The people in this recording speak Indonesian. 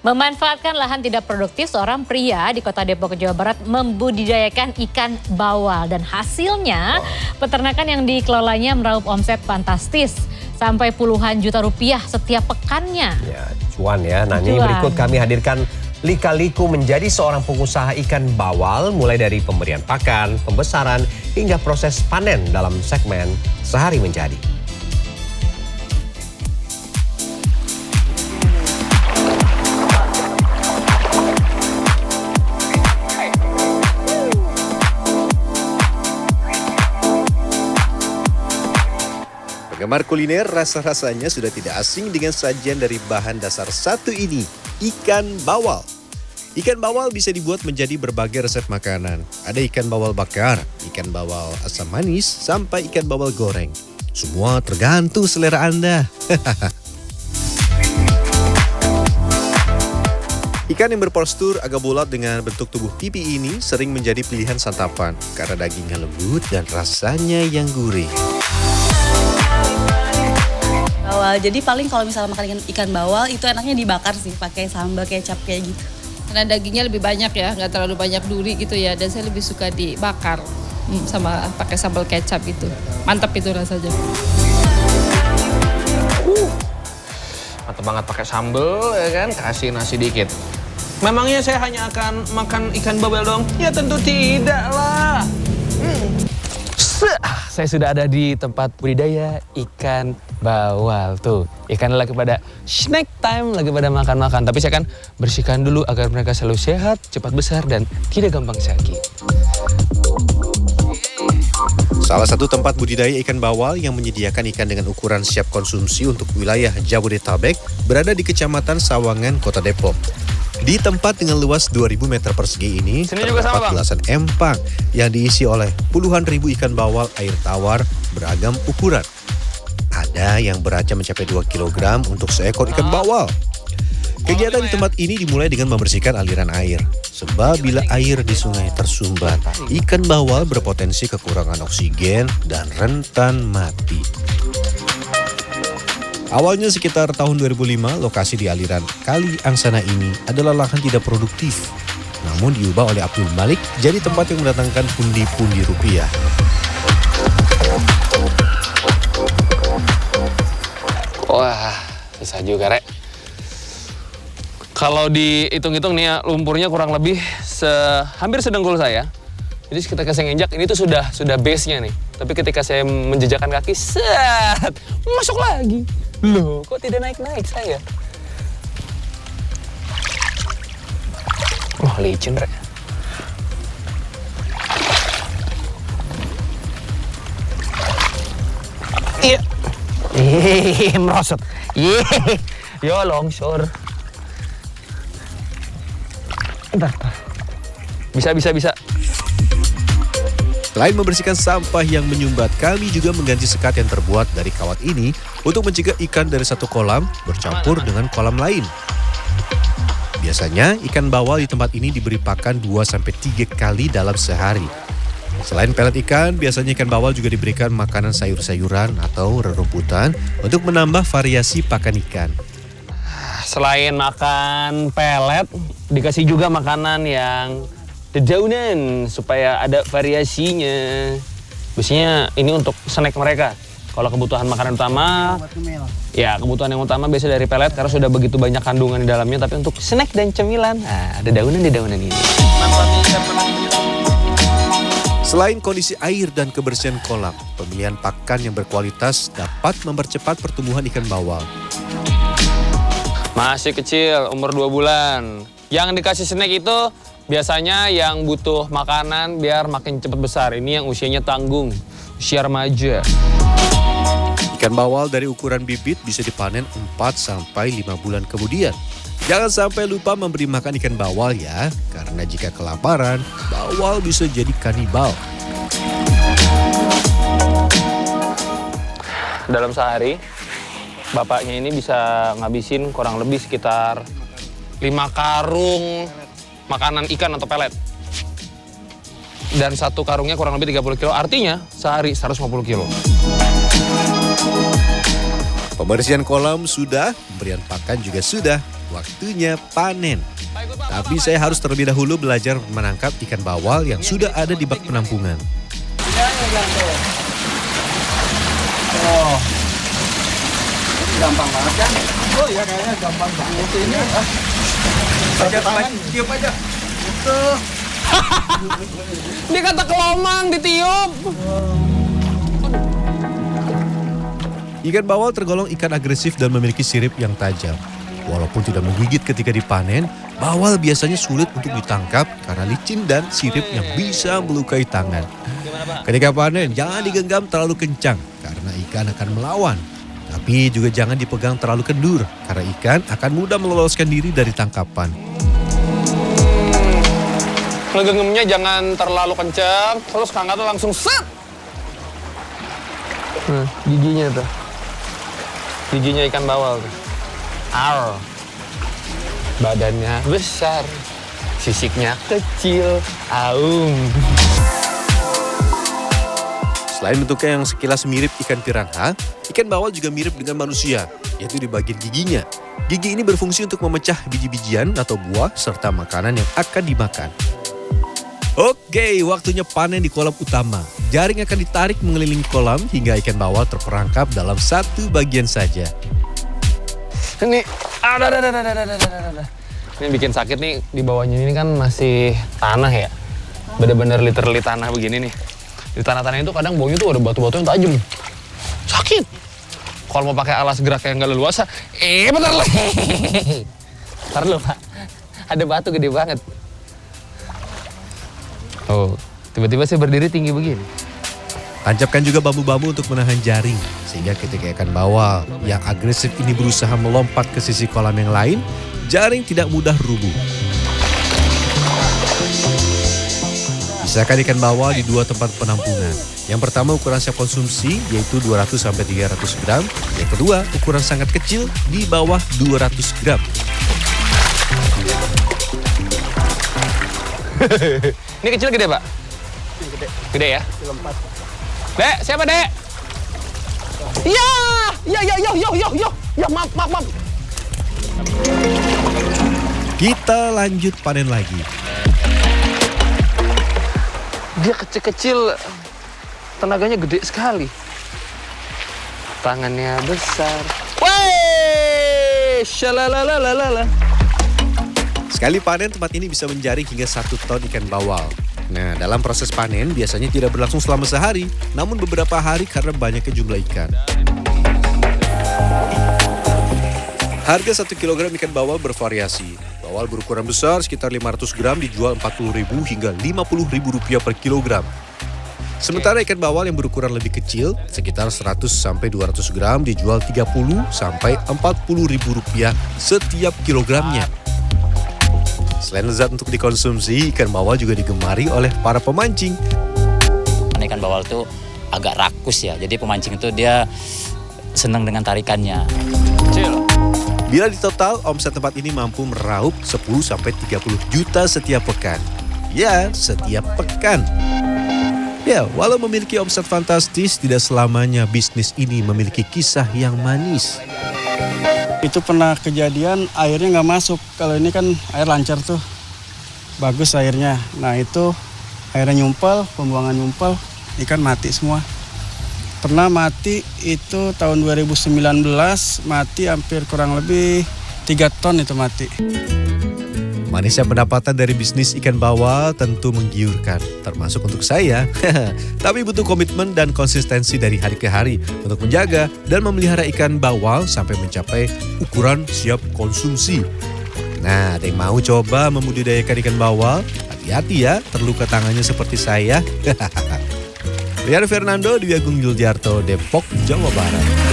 Memanfaatkan lahan tidak produktif, seorang pria di Kota Depok, Jawa Barat membudidayakan ikan bawal. Dan hasilnya peternakan yang dikelolanya meraup omset fantastis sampai puluhan juta rupiah setiap pekannya. Ya, cuan ya. Nah, ini berikut kami hadirkan lika-liku menjadi seorang pengusaha ikan bawal, mulai dari pemberian pakan, pembesaran, hingga proses panen dalam segmen Sehari Menjadi. Penggemar kuliner rasa-rasanya sudah tidak asing dengan sajian dari bahan dasar satu ini, ikan bawal. Ikan bawal bisa dibuat menjadi berbagai resep makanan. Ada ikan bawal bakar, ikan bawal asam manis, sampai ikan bawal goreng. Semua tergantung selera Anda. Ikan yang berpostur agak bulat dengan bentuk tubuh pipi ini sering menjadi pilihan santapan karena dagingnya lembut dan rasanya yang gurih. Bawal, jadi paling kalau misalnya makan ikan bawal itu enaknya dibakar sih, pakai sambal kecap kayak gitu. Karena dagingnya lebih banyak ya, nggak terlalu banyak duri gitu ya, dan saya lebih suka dibakar sama pakai sambal kecap gitu. Mantap itu rasanya. Mantap banget pakai sambal ya kan, kasih nasi dikit. Memangnya saya hanya akan makan ikan bawal dong? Ya tentu tidak lah. Saya sudah ada di tempat budidaya ikan bawal tuh. Ikan lagi pada snack time, lagi pada makan-makan. Tapi saya akan bersihkan dulu agar mereka selalu sehat, cepat besar, dan tidak gampang sakit. Salah satu tempat budidaya ikan bawal yang menyediakan ikan dengan ukuran siap konsumsi untuk wilayah Jabodetabek berada di Kecamatan Sawangan, Kota Depok. Di tempat dengan luas 2.000 meter persegi ini terdapat belasan empang yang diisi oleh puluhan ribu ikan bawal air tawar beragam ukuran. Ada yang beratnya mencapai 2 kg untuk seekor ikan bawal. Kegiatan di tempat ini dimulai dengan membersihkan aliran air. Sebab bila air di sungai tersumbat, ikan bawal berpotensi kekurangan oksigen dan rentan mati. Awalnya sekitar tahun 2005, lokasi di aliran Kali Angsana ini adalah lahan tidak produktif. Namun diubah oleh Abdul Malik jadi tempat yang mendatangkan pundi-pundi rupiah. Wah, susah juga, Rek. Kalau dihitung-hitung nih ya, lumpurnya kurang lebih hampir sedengkul saya. Jadi ketika saya nginjak, ini tuh sudah base-nya nih. Tapi ketika saya menjejakkan kaki, masuk lagi. Loh, kok tidak naik-naik saya? Wah, licin, Rek. Iya. Merosot. Yo, longsor. Bentar. Bisa. Selain membersihkan sampah yang menyumbat, kami juga mengganti sekat yang terbuat dari kawat ini untuk mencegah ikan dari satu kolam bercampur dengan kolam lain. Biasanya ikan bawal di tempat ini diberi pakan 2-3 kali dalam sehari. Selain pelet ikan, biasanya ikan bawal juga diberikan makanan sayur-sayuran atau rerumputan untuk menambah variasi pakan ikan. Selain makan pelet, dikasih juga makanan yang dedaunan supaya ada variasinya. Biasanya ini untuk snack mereka. Kalau kebutuhan makanan utama, ya kebutuhan yang utama biasa dari pelet karena sudah begitu banyak kandungan di dalamnya. Tapi untuk snack dan cemilan, ada dedaunan ini. Selain kondisi air dan kebersihan kolam, pemilihan pakan yang berkualitas dapat mempercepat pertumbuhan ikan bawal. Masih kecil, umur 2 bulan. Yang dikasih snack itu biasanya yang butuh makanan biar makin cepat besar. Ini yang usianya tanggung, usia remaja. Ikan bawal dari ukuran bibit bisa dipanen 4-5 bulan kemudian. Jangan sampai lupa memberi makan ikan bawal ya, karena jika kelaparan, bawal bisa jadi kanibal. Dalam sehari, bapaknya ini bisa ngabisin kurang lebih sekitar 5 karung makanan ikan atau pelet. Dan satu karungnya kurang lebih 30 kilo, artinya sehari 150 kilo. Pembersihan kolam sudah, pemberian pakan juga sudah. waktunya panen. Tapi saya harus terlebih dahulu belajar menangkap ikan bawal yang sudah ada di bak penampungan. Oh, gampang banget kan? Oh ya kayaknya gampang banget ini. Pakai tangan, tiup aja. Gitu. Dia kata kelomang ditiup. Ikan bawal tergolong ikan agresif dan memiliki sirip yang tajam. Walaupun tidak menggigit ketika dipanen, bawal biasanya sulit untuk ditangkap karena licin dan sirip yang bisa melukai tangan. Ketika panen, jangan digenggam terlalu kencang karena ikan akan melawan. Tapi juga jangan dipegang terlalu kendur karena ikan akan mudah meloloskan diri dari tangkapan. Ngegenggamnya jangan terlalu kencang, terus kangkatnya langsung set. Giginya tuh. Giginya ikan bawal tuh. Ar. Badannya besar, sisiknya kecil, aum. Selain bentuknya yang sekilas mirip ikan piranha, ikan bawal juga mirip dengan manusia, yaitu di bagian giginya. Gigi ini berfungsi untuk memecah biji-bijian atau buah serta makanan yang akan dimakan. Oke, waktunya panen di kolam utama. Jaring akan ditarik mengelilingi kolam hingga ikan bawal terperangkap dalam satu bagian saja. Ini, ada. Ini bikin sakit nih, di bawahnya ini kan masih tanah ya. Bener-bener literally tanah begini nih. Di tanah-tanah itu kadang baunya tuh ada batu-batu yang tajam. Sakit. Kalau mau pakai alas gerak yang nggak leluasa, bentar lah. Ntar lu Pak, ada batu gede banget. Oh, tiba-tiba saya berdiri tinggi begini. Tancapkan juga bambu-bambu untuk menahan jaring, sehingga ketika ikan bawal yang agresif ini berusaha melompat ke sisi kolam yang lain, jaring tidak mudah rubuh. Pisahkan ikan bawal di dua tempat penampungan. Yang pertama ukuran siap konsumsi yaitu 200-300 gram. Yang kedua ukuran sangat kecil di bawah 200 gram. Ini kecil gede Pak? Gede. Gede ya? Lompat. Dek, siapa Dek? Ya, maaf. Kita lanjut panen lagi. Dia kecil-kecil, tenaganya gede sekali. Tangannya besar. Wey, shalalalala. Sekali panen tempat ini bisa menjaring hingga 1 ton ikan bawal. Nah, dalam proses panen biasanya tidak berlangsung selama sehari, namun beberapa hari karena banyaknya jumlah ikan. Harga 1 kg ikan bawal bervariasi. Bawal berukuran besar sekitar 500 gram dijual Rp40.000 hingga Rp50.000 per kilogram. Sementara ikan bawal yang berukuran lebih kecil, sekitar 100-200 gram dijual Rp30 sampai Rp40.000 setiap kilogramnya. Selain lezat untuk dikonsumsi, ikan bawal juga digemari oleh para pemancing. Ikan bawal itu agak rakus ya, jadi pemancing itu dia senang dengan tarikannya. Bila di total, omset tempat ini mampu meraup 10-30 juta setiap pekan. Ya, setiap pekan. Ya, walau memiliki omset fantastis, tidak selamanya bisnis ini memiliki kisah yang manis. Itu pernah kejadian airnya nggak masuk. Kalau ini kan air lancar tuh, bagus airnya. Nah itu airnya nyumpel, pembuangan nyumpel, ikan mati semua. Pernah mati itu tahun 2019, mati hampir kurang lebih 3 ton itu mati. Manisnya pendapatan dari bisnis ikan bawal tentu menggiurkan, termasuk untuk saya. Tapi butuh komitmen dan konsistensi dari hari ke hari untuk menjaga dan memelihara ikan bawal sampai mencapai ukuran siap konsumsi. Nah, ada yang mau coba membudidayakan ikan bawal? Hati-hati ya, terluka tangannya seperti saya. Rian Fernando, Dwi Agung Yuljarto, Depok, Jawa Barat.